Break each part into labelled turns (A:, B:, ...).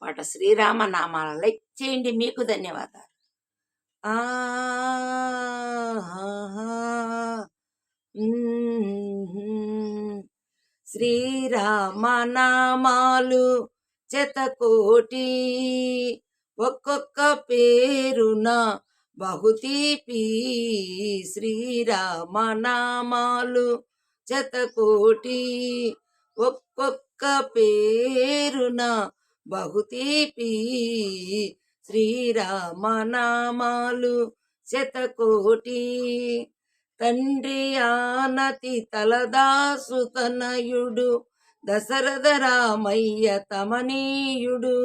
A: పాట శ్రీరామ నామాల లైక్ చేయండి. మీకు ధన్యవాదాలు. ఆ శ్రీరామ నామాలు శతకోటి, ఒక్కొక్క పేరున బహుతీపి. శ్రీరామ నామాలు శతకోటి, ఒక్కొక్క పేరున బహుతీపి. శ్రీరామ నామాలు శతకోటి. తండ్రి ఆనతి తలదాసుతనయుడు దశరథ రామయ్య తమనీయుడు.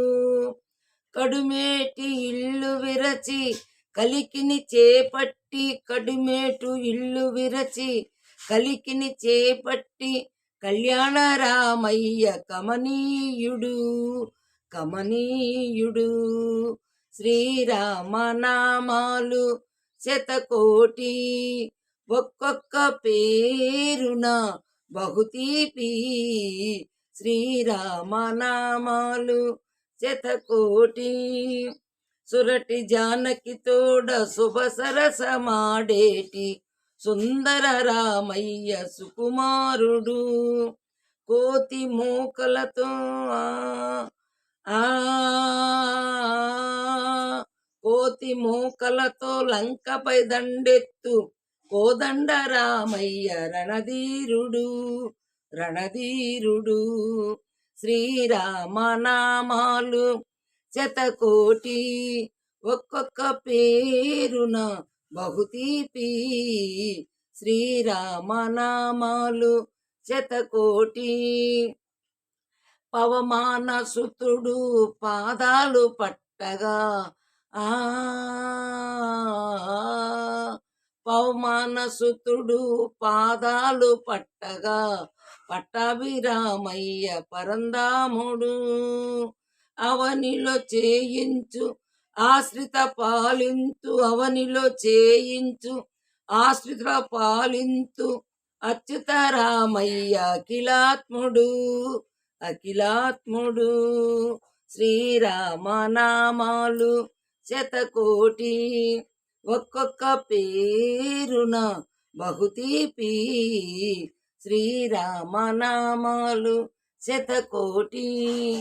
A: కడుమేటి ఇల్లు విరచి కలికిని చేపట్టి, కడుమేటు ఇల్లు విరచి కలికిని చేపట్టి కళ్యాణ రామయ్య కమనీయుడు, కమనీయుడు. శ్రీరామ నామాలు శతకోటి, ఒక్కొక్క పేరున బహుతీపి. శ్రీరామ నామాలు శతకోటి. సురటి జానకి తోడ శుభ సరసమాడేటి సుందర రామయ్య సుకుమారుడు. కోతి మూకలతో కోతి మూకలతో లంకపై దండెత్తు కోదండ రామయ్య రణధీరుడు, రణధీరుడు. శ్రీరామ నామాలు శతకోటి, ఒక్కొక్క పేరున బహుతీపి. శ్రీరామ నామాలు శతకోటి. పవమాన సుతుడు పాదాలు పట్టగా, పవమాన సుతుడు పాదాలు పట్టగా పట్టాభిరామయ్య పరందాముడు. అవనిలో చేయించు ఆశ్రిత పాలింతు, అవనిలో చేయించు ఆశ్రిత పాలింతు అచ్యుత రామయ్య అఖిలాత్ముడు, అఖిలాత్ముడు. శ్రీరామ నామాలు శతకోటి, ఒక్కొక్క పేరున బహుతీపి. శ్రీరామ నామాలు శతకోటి.